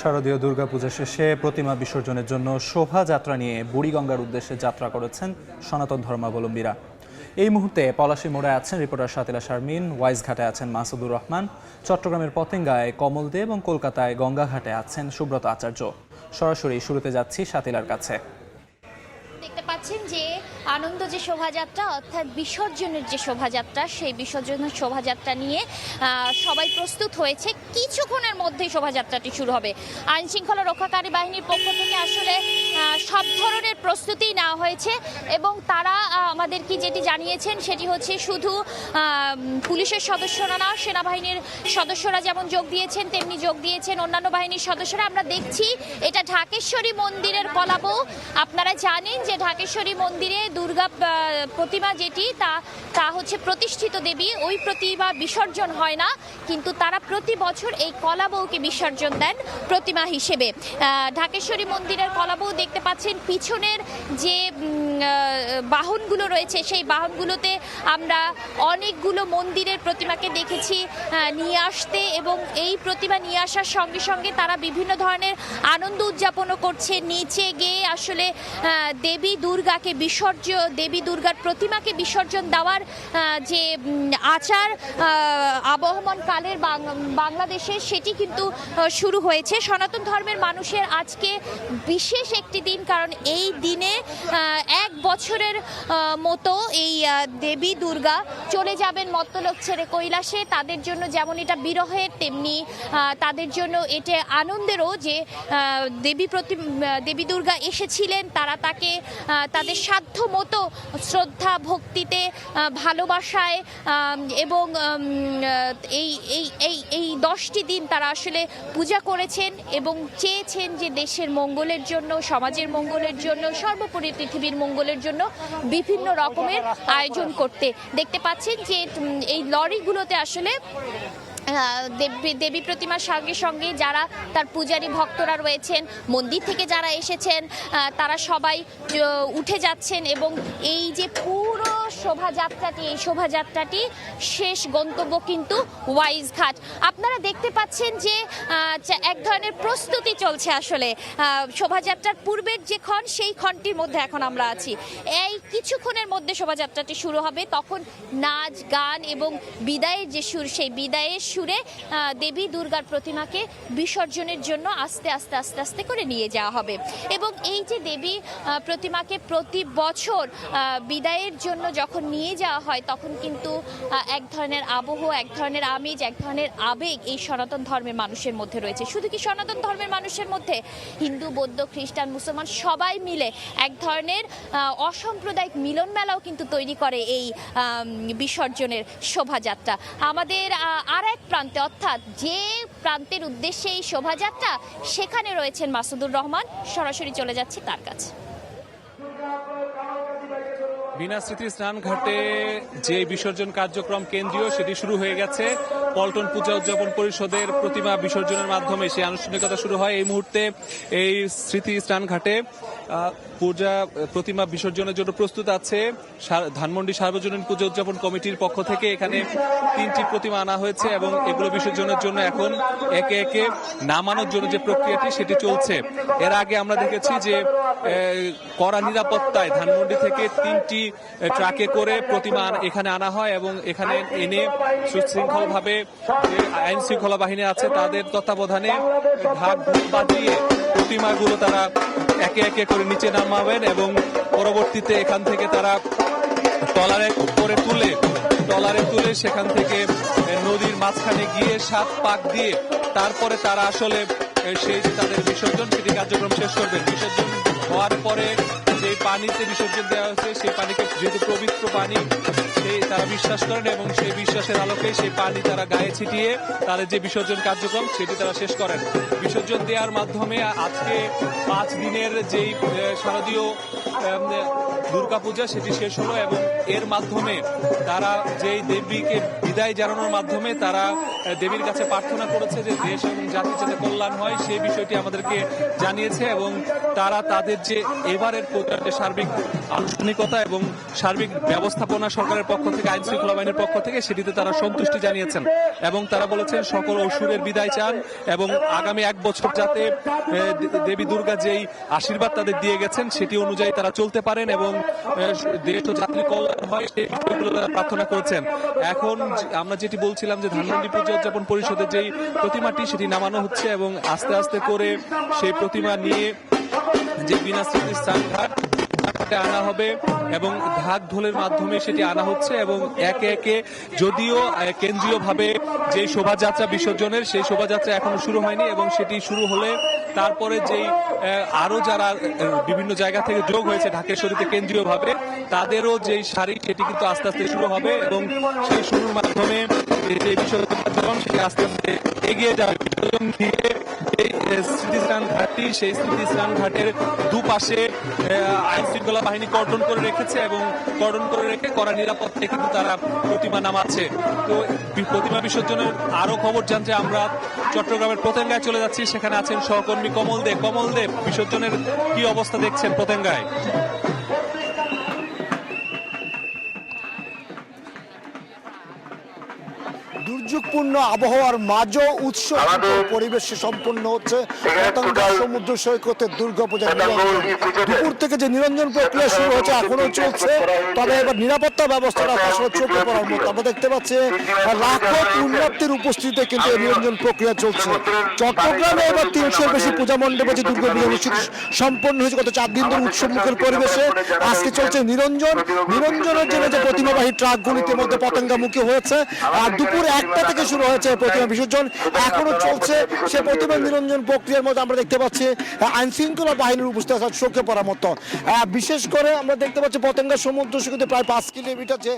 শারদীয় দুর্গাপূজা শেষে প্রতিমা বিসর্জনের জন্য শোভাযাত্রা নিয়ে বুড়িগঙ্গার উদ্দেশ্যে যাত্রা করেছেন সনাতন ধর্মাবলম্বীরা। এই মুহূর্তে পলাশী মোড়ে আছেন রিপোর্টার শাতিলা শারমিন, ওয়াইজঘাটে আছেন মাসুদুর রহমান, চট্টগ্রামের পতেঙ্গায় কমল দে এবং কলকাতায় গঙ্গাঘাটে আছেন সুব্রত আচার্য। সরাসরি শুরুতে যাচ্ছি শাতিলার কাছে। দেখতে পাচ্ছেন যে আনন্দ যে শোভাযাত্রা অর্থাৎ বিসর্জনের যে শোভাযাত্রা, সেই বিসর্জনের শোভাযাত্রা নিয়ে সবাই প্রস্তুত হয়েছে। কিছুক্ষণের মধ্যেই শোভাযাত্রাটি শুরু হবে। আইন শৃঙ্খলা রক্ষাকারী বাহিনীর পক্ষ থেকে আসলে সব ধরনের প্রস্তুতি নেওয়া হয়েছে এবং তারা আমাদেরকে যেটি জানিয়েছেন সেটি হচ্ছে শুধু পুলিশের সদস্যরা না, সেনাবাহিনীর সদস্যরা যেমন যোগ দিয়েছেন তেমনি যোগ দিয়েছেন অন্যান্য বাহিনীর সদস্যরা। আমরা দেখছি এটা ঢাকেশ্বরী মন্দিরের কলাবউ। আপনারা জানেন যে ঢাকেশ্বরী মন্দিরে দুর্গা প্রতিমা যেটি তা হচ্ছে প্রতিষ্ঠিত দেবী, ওই প্রতিমা বিসর্জন হয় না, কিন্তু তারা প্রতি বছর এই কলাবউকে বিসর্জন দেন প্রতিমা হিসেবে। ঢাকেশ্বরী মন্দিরের কলাবউ দেখতে পাচ্ছেন পিছনের যে বাহনগুলো রয়েছে, সেই বাহনগুলোতে আমরা অনেকগুলো মন্দিরের প্রতিমাকে দেখেছি নিয়ে আসতে, এবং এই প্রতিমা নিয়ে আসার সঙ্গে সঙ্গে তারা বিভিন্ন ধরনের আনন্দ উদযাপনও করছে। নিচে গিয়ে আসলে দেবী দুর্গার প্রতিমাকে বিসর্জন দেওয়ার যে আচার আবহমান কালের বাংলাদেশে, সেটি কিন্তু শুরু হয়েছে। সনাতন ধর্মের মানুষের আজকে বিশেষ একটি দিন, কারণ এই দিনে এক বছরের মতো এই দেবী দুর্গা চলে যাবেন মর্ত্যলোক ছেড়ে কৈলাসে। তাদের জন্য যেমন এটা বিরহের, তেমনি তাদের জন্য এটা আনন্দেরও যে দেবী দুর্গা এসেছিলেন। তারা তাকে তাদের সাধ্য মতো শ্রদ্ধা ভক্তিতে ভালোবাসায় এবং এই 10টি দিন তারা আসলে পূজা করেছেন এবং চেয়েছেন যে দেশের মঙ্গলের জন্য, সমাজের মঙ্গলের জন্য, সর্বোপরি পৃথিবীর মঙ্গলের জন্য বিভিন্ন রকমের আয়োজন করতে। দেখতে পাচ্ছেন যে এই লরিগুলোতে আসলে দেবী প্রতিমার সঙ্গে সঙ্গে যারা তার পূজারী ভক্তরা রয়েছেন, মন্দির থেকে যারা এসেছেন, তারা সবাই উঠে যাচ্ছেন এবং এই যে পুরো এই শোভাযাত্রাটি শেষ গন্তব্য কিন্তু ওয়াইজঘাট। আপনারা দেখতে পাচ্ছেন যে এক ধরনের প্রস্তুতি চলছে। আসলে শোভাযাত্রার পূর্বের যে ক্ষণ, সেই ক্ষণটির মধ্যে এখন আমরা আছি। এই কিছুক্ষণের মধ্যে শোভাযাত্রাটি শুরু হবে, তখন নাচ গান এবং বিদায়ের যে সুর, সেই বিদায়ের সুরে দেবী দুর্গার প্রতিমাকে বিসর্জনের জন্য আস্তে আস্তে আস্তে আস্তে করে নিয়ে যাওয়া হবে। এবং এই যে দেবী প্রতিমাকে প্রতি বছর বিদায়ের জন্য যখন নিয়ে যাওয়া হয়, তখন কিন্তু এক ধরনের আবহ, এক ধরনের আমেজ, এক ধরনের আবেগ এই সনাতন ধর্মের মানুষের মধ্যে রয়েছে। শুধু কি সনাতন ধর্মের মানুষের মধ্যে, হিন্দু, বৌদ্ধ, খ্রিস্টান, মুসলমান সবাই মিলে এক ধরনের অসাম্প্রদায়িক মিলন মেলাও কিন্তু তৈরি করে এই বিসর্জনের শোভাযাত্রা। আমাদের আর এক প্রান্তে, অর্থাৎ যে প্রান্তের উদ্দেশ্যে এই শোভাযাত্রা, সেখানে রয়েছেন মাসুদুর রহমান। সরাসরি চলে যাচ্ছি তার কাছে। বিনা স্মৃতি স্নান ঘাটে যে বিসর্জন কার্যক্রম কেন্দ্রীয়, সেটি শুরু হয়ে গেছে। পল্টন পূজা উদযাপন পরিষদের প্রতিমা বিসর্জনের মাধ্যমে সেই আনুষ্ঠানিকতা শুরু হয়। এই মুহূর্তে এই স্মৃতি স্নান ঘাটে পূজা প্রতিমা বিসর্জনের জন্য প্রস্তুত আছে। ধানমন্ডি সার্বজনীন পূজা উদযাপন কমিটির পক্ষ থেকে এখানে 3টি প্রতিমা আনা হয়েছে এবং এগুলো বিসর্জনের জন্য এখন একে একে নামানোর জন্য যে প্রক্রিয়াটি, সেটি চলছে। এর আগে আমরা দেখেছি যে কড়া নিরাপত্তায় ধানমন্ডি থেকে 3টি ট্রাকে করে প্রতিমা এখানে আনা হয় এবং এখানে এনে সুশৃঙ্খলভাবে যে আইন শৃঙ্খলা বাহিনী আছে তাদের তত্ত্বাবধানে ঢাক বাজিয়ে প্রতিমাগুলো তারা একে একে করে নিচে নামাবেন এবং পরবর্তীতে এখান থেকে তারা ট্রলারে তুলে সেখান থেকে নদীর মাঝখানে গিয়ে 7 পাক দিয়ে তারপরে তারা আসলে সেই যে তাদের বিসর্জন, সেটি কার্যক্রম শেষ করবেন। বিসর্জন হওয়ার পরে যে পানিতে বিসর্জন দেওয়া হয়েছে, সেই পানিকে যেহেতু পবিত্র পানি, সেই তারা বিশ্বাস করেন এবং সেই বিশ্বাসের আলোকে সেই পানি তারা গায়ে ছিটিয়ে তাদের যে বিসর্জন কার্যক্রম, সেটি তারা শেষ করেন। বিসর্জন দেওয়ার মাধ্যমে আজকে 5 দিনের যেই শারদীয় দুর্গাপূজা সেটি শেষ হলো এবং এর মাধ্যমে তারা যেই দেবীকে বিদায় জানানোর মাধ্যমে তারা দেবীর কাছে প্রার্থনা করেছে যে দেশ এবং জাতির যাতে কল্যাণ হয় সেই বিষয়টি আমাদেরকে জানিয়েছে এবং তারা তাদের যে এবারের প্রচারের সার্বিক আনুষ্ঠানিকতা এবং সার্বিক ব্যবস্থাপনা সরকারের পক্ষ থেকে, আইন শৃঙ্খলা বাহিনীর পক্ষ থেকে সেটিতে তারা সন্তুষ্টি জানিয়েছেন এবং তারা বলেছেন সকল অসুরের বিদায় চান এবং আগামী 1 বছর যাতে দেবী দুর্গা যেই আশীর্বাদ তাদের দিয়ে গেছেন সেটি অনুযায়ী তারা চলতে পারেন এবং দেশ ও জাতির কল্যাণ হয় সেই বিষয়গুলো তারা প্রার্থনা করেছেন। এখন আমরা যেটি বলছিলাম যে ধানমন্ডি পূজা উদযাপন পরিষদের যেই প্রতিমাটি সেটি নামানো হচ্ছে এবং আস্তে আস্তে করে সেই প্রতিমা নিয়ে যে বিনা স্মৃতি স্থানঘাট আনা হবে এবং ঢাক ঢোলের মাধ্যমে সেটি আনা হচ্ছে এবং একে একে যদিও কেন্দ্রীয়ভাবে যে শোভাযাত্রা বিসর্জনের সেই শোভাযাত্রা এখনো শুরু হয়নি এবং সেটি শুরু হলে তারপরে যেই আরো যারা বিভিন্ন জায়গা থেকে যোগ হয়েছে ঢাকেশ্বরীতে কেন্দ্রীয়ভাবে তাদেরও যেই সারি সেটি কিন্তু আস্তে আস্তে শুরু হবে এবং সেই শুরুর মাধ্যমে যে বিসর্জন সেটি আস্তে আস্তে এগিয়ে যাবে। বিসর্জন ঘিরে স্মৃতিস্থান ঘাটটি সেই স্মৃতিস্থান ঘাটের দুপাশে আইন শৃঙ্খলা বাহিনী কর্ডন করে রেখেছে এবং কর্ডন করে রেখে কড়া নিরাপত্তায় কিন্তু তারা প্রতিমা নামাচ্ছে। তো প্রতিমা বিসর্জনের আরো খবর জানতে আমরা চট্টগ্রামের পতেঙ্গায় চলে যাচ্ছি, সেখানে আছেন সহকর্মী কমল দে। কমল দে, বিসর্জনের কি অবস্থা দেখছেন পতেঙ্গায়? দুর্যোগপূর্ণ আবহাওয়ার মাঝও উৎসব পরিবেশে সম্পন্ন হচ্ছে পতেঙ্গা সমুদ্র সৈকতের দুর্গাপূজা নিরঞ্জন। দুপুর থেকে যে নিরঞ্জন প্রক্রিয়া শুরু হয়েছে এখনো চলছে, তবে এবার নিরাপত্তা ব্যবস্থাটা আসলে চোখে পড়ার মতো। আমরা দেখতে পাচ্ছি লাখো পুণ্যার্থীর উপস্থিতিতে কিন্তু এই নিরঞ্জন প্রক্রিয়া চলছে। চট্টগ্রামে এবার 300-এর বেশি পূজা মণ্ডপে যে দুর্গাপূজা অনুষ্ঠিত সম্পন্ন হয়েছে গত 4 দিন ধরে উৎসব মুখের পরিবেশে। আজকে চলছে নিরঞ্জন। নিরঞ্জনের জন্য যে প্রতিমাবাহী ট্রাকগুলিতে মধ্যে পতেঙ্গামুখী হয়েছে আর দুপুর 1টা থেকে শুরু হয়েছে প্রতিমা বিসর্জন, এখনো চলছে। সে প্রতিমা নিরঞ্জন প্রক্রিয়ার মধ্যে আমরা দেখতে পাচ্ছি আইন শৃঙ্খলা বাহিনীর উপস্থিতি চোখে পড়ার মতো। বিশেষ করে আমরা দেখতে পাচ্ছি পতেঙ্গা সমুদ্র সৈকতে প্রায় 5 কিলোমিটার যে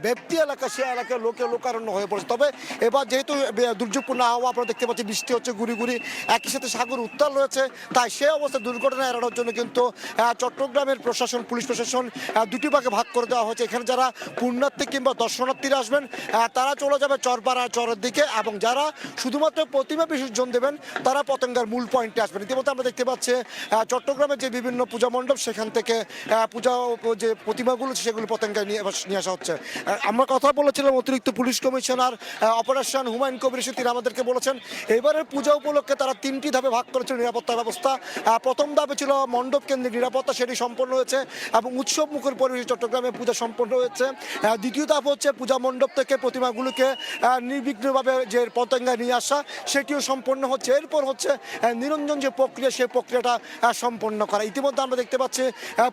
ব্যক্তি এলাকা সে এলাকায় লোকারণ্য হয়ে পড়েছে। তবে এবার যেহেতু দুর্যোগপূর্ণ আবহাওয়া আপনারা দেখতে পাচ্ছি, বৃষ্টি হচ্ছে গুড়ি গুড়ি, একই সাথে সাগর উত্তাল রয়েছে, তাই সে অবস্থা দুর্ঘটনা এড়ানোর জন্য কিন্তু চট্টগ্রামের প্রশাসন, পুলিশ প্রশাসন দুটি ভাগে ভাগ করে দেওয়া হয়েছে। এখানে যারা পুণ্যার্থী কিংবা দর্শনার্থীরা আসবেন তারা চলে যাবে চরপাড়া চরের দিকে এবং যারা শুধুমাত্র প্রতিমা বিসর্জন দেবেন তারা পতেঙ্গার মূল পয়েন্টে আসবেন। ইতিমধ্যে আমরা দেখতে পাচ্ছি চট্টগ্রামের যে বিভিন্ন পূজা মণ্ডপ সেখান থেকে পূজা যে প্রতিমাগুলো সেগুলো পতেঙ্গায় নিয়ে আসা হচ্ছে। আমরা কথা বলেছিলাম অতিরিক্ত police commissioner operation Humayun Kabir, তিনি আমাদেরকে বলেছেন এবারের পূজা উপলক্ষে তারা 3টি ধাপে ভাগ করেছিল নিরাপত্তা ব্যবস্থা। প্রথম ধাপে ছিল মণ্ডপ কেন্দ্রিক নিরাপত্তা, সেটি সম্পন্ন হয়েছে এবং উৎসব মুখর পরিবেশে চট্টগ্রামে পূজা সম্পন্ন হয়েছে। দ্বিতীয় ধাপ হচ্ছে পূজা মণ্ডপ থেকে প্রতিমাগুলোকে নির্বিঘ্নভাবে যে পতেঙ্গায় নিয়ে আসা, সেটিও সম্পন্ন হচ্ছে। এরপর হচ্ছে নিরঞ্জন যে প্রক্রিয়া, সেই প্রক্রিয়াটা সম্পন্ন করা। ইতিমধ্যে আমরা দেখতে পাচ্ছি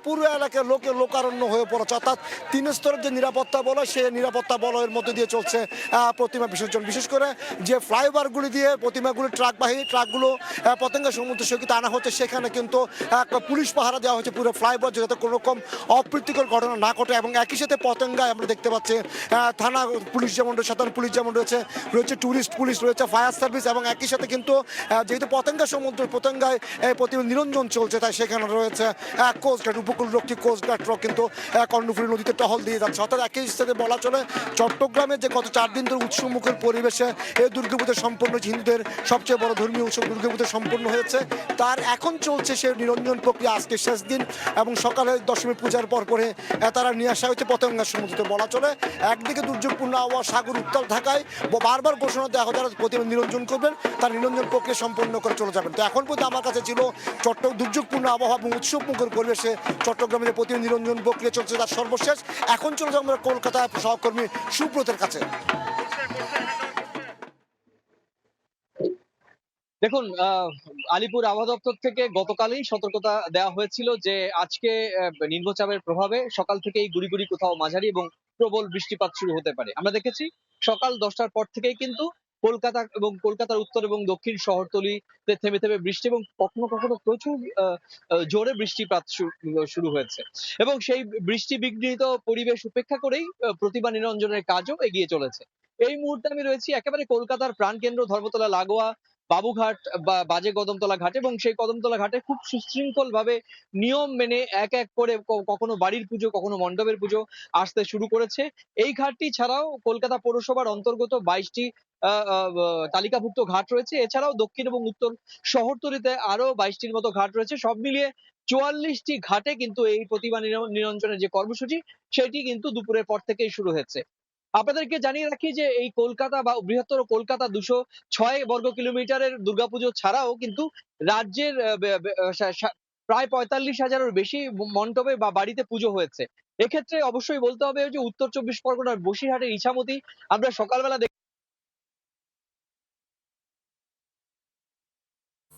পুরো এলাকার লোকারণ্য হয়ে পড়েছে, অর্থাৎ 3 স্তরের যে নিরাপত্তা বলয় সেই নিরাপত্তা বলয়ের মধ্যে দিয়ে চলছে প্রতিমা বিসর্জন। বিশেষ করে যে ফ্লাইওভারগুলি দিয়ে প্রতিমাগুলি ট্রাকগুলো পতেঙ্গা সমুদ্র সৈকতে আনা হচ্ছে, সেখানে কিন্তু পুলিশ পাহারা দেওয়া হচ্ছে পুরো ফ্লাইওভার যাতে কোনো রকম অপ্রীতিকর ঘটনা না ঘটে। এবং একই সাথে পতেঙ্গায় আমরা দেখতে পাচ্ছি থানা পুলিশ যেমন রয়েছে, সাধারণ পুলিশ যেমন রয়েছে, টুরিস্ট পুলিশ রয়েছে, ফায়ার সার্ভিস এবং একই সাথে কিন্তু যেহেতু পতেঙ্গায় প্রতিমা নিরঞ্জন চলছে তাই সেখানে রয়েছে কোস্টগার্ড, উপকূলরক্ষী কোস্টগার্ড কিন্তু কর্ণফুলী নদীতে টহল দিয়ে যাচ্ছে। অর্থাৎ একই সাথে বলা চলে চট্টগ্রামে যে গত 4 দিন ধরে উৎসবমুখের পরিবেশে এই দুর্গাপূজা সম্পন্ন হয়েছে, হিন্দুদের সবচেয়ে বড় ধর্মীয় উৎসব দুর্গাপূজা সম্পন্ন হয়েছে, তার এখন চলছে সেই নিরঞ্জন প্রক্রিয়া। আজকে শেষ দিন এবং সকালে দশমী পূজার পরে তারা নিয়ে আসা হয়েছে পতেঙ্গা সমুদ্রে। বলা চলে একদিকে দুর্যোগপূর্ণ আবহাওয়া, সাগর উত্তাল থাকায় বারবার ঘোষণা দেওয়া হয় যারা প্রতিমা নিরঞ্জন করবেন তার নিরঞ্জন প্রক্রিয়া সম্পন্ন করে চলে যাবেন। তো এখন পর্যন্ত আমার কাছে ছিল দুর্যোগপূর্ণ আবহাওয়া এবং উৎসব মুখর পরিবেশে চট্টগ্রামে যে প্রতিমা নিরঞ্জন প্রক্রিয়া চলছে তার সর্বশেষ। এখন চলে যাবো আমরা কলকাতায় সহকর্মী সুব্রতের কাছে। দেখুন, আলিপুর আবহাওয়া দপ্তর থেকে গতকালই সতর্কতা দেওয়া হয়েছিল যে আজকে নিম্নচাপের প্রভাবে সকাল থেকেই গুড়ি গুড়ি কোথাও মাঝারি এবং প্রবল বৃষ্টিপাত শুরু হতে পারে। আমরা দেখেছি সকাল 10টার পর থেকেই কিন্তু কলকাতা এবং কলকাতার উত্তর এবং দক্ষিণ শহরতলিতে থেমে থেমে বৃষ্টি এবং কখনো কখনো প্রচুর জোরে বৃষ্টিপাত শুরু হয়েছে এবং সেই বৃষ্টি বিঘ্নিত পরিবেশ উপেক্ষা করেই প্রতিমা নিরঞ্জনের কাজও এগিয়ে চলেছে। এই মুহূর্তে আমি রয়েছি একেবারে কলকাতার প্রাণকেন্দ্র ধর্মতলা লাগোয়া বাবুঘাট বা বাজে কদমতলা ঘাট, এবং সেই কদমতলা ঘাটে খুব সুশৃঙ্খল ভাবে নিয়ম মেনে এক এক করে কখনো বাড়ির পুজো, কখনো মণ্ডপের পুজো আসতে শুরু করেছে। এই ঘাটটি ছাড়াও কলকাতা পৌরসভার অন্তর্গত 22টি তালিকাভুক্ত ঘাট রয়েছে। এছাড়াও দক্ষিণ এবং উত্তর শহরতলিতে আরো 22টির মতো ঘাট রয়েছে। সব মিলিয়ে 44টি ঘাটে কিন্তু এই প্রতিমা নিরঞ্জনের যে কর্মসূচি, সেটি কিন্তু দুপুরের পর থেকেই শুরু হয়েছে। আপনাদেরকে জানিয়ে রাখি যে এই কলকাতা বা বৃহত্তর কলকাতা 206 বর্গ কিলোমিটারের দুর্গাপুজো ছাড়াও কিন্তু রাজ্যের প্রায় 45,000-এরও বেশি মণ্ডপে বা বাড়িতে পুজো হয়েছে। এক্ষেত্রে অবশ্যই বলতে হবে যে উত্তর 24 পরগনার বসিরহাটের ইছামতি আমরা সকালবেলা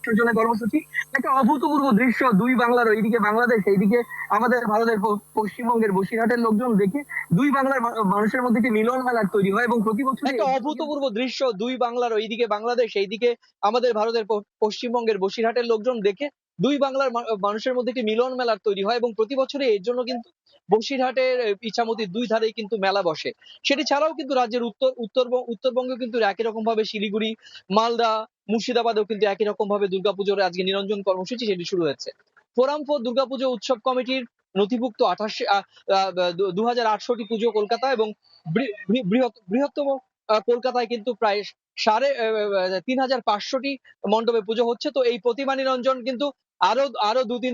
বিসর্জনের কর্মসূচি একটা অভূতপূর্ব দৃশ্য। দুই বাংলার, এইদিকে বাংলাদেশ, এইদিকে আমাদের ভারতের পশ্চিমবঙ্গের বসিরহাটের লোকজন দেখে দুই বাংলার মানুষের মধ্যে একটি মিলন মেলার তৈরি হয় এবং প্রতি বছর একটা অভূতপূর্ব দৃশ্য। দুই বাংলার, ওইদিকে বাংলাদেশ, এইদিকে আমাদের ভারতের পশ্চিমবঙ্গের বসিরহাটের লোকজন দেখে দুই বাংলার মানুষের মধ্যে একটি মিলন মেলার তৈরি হয়, এবং প্রতি বছরই এর জন্য কিন্তু বসিরহাটের ইছামতির দুই ধারেই কিন্তু মেলা বসে। সেটি ছাড়াও কিন্তু রাজ্যের উত্তরবঙ্গে কিন্তু একই রকম ভাবে শিলিগুড়ি, মালদা, মুর্শিদাবাদেও কিন্তু একই রকম ভাবে দুর্গাপুজোর আজকে নিরঞ্জন কর্মসূচি সেটি শুরু হয়েছে। ফোরাম ফর দুর্গাপুজো উৎসব কমিটির নথিভুক্ত 2008টি পুজো কলকাতা এবং বৃহত্তম কলকাতায় কিন্তু প্রায় 3,500টি মণ্ডপে পুজো হচ্ছে। তো এই প্রতিমা নিরঞ্জন কিন্তু আরো দু তিন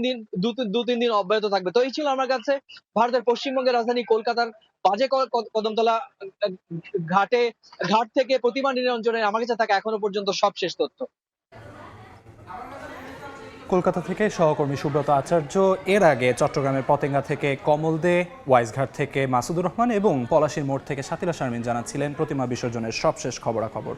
দিন অব্যাহত থাকবে। তো এই ছিল আমার কাছে ভারতের পশ্চিমবঙ্গের রাজধানী কলকাতার বাজে কদমতলা ঘাট থেকে প্রতিমা নিরঞ্জনের আমার কাছে থাকা এখনো পর্যন্ত সবশেষ তথ্য। কলকাতা থেকে সহকর্মী সুব্রত আচার্য। এর আগে চট্টগ্রামের পতেঙ্গা থেকে কমল দে, ওয়াইজঘাট থেকে মাসুদুর রহমান এবং পলাশীর মোড় থেকে শাতিলা শারমিন জানাচ্ছিলেন প্রতিমা বিসর্জনের সবশেষ খবরাখবর।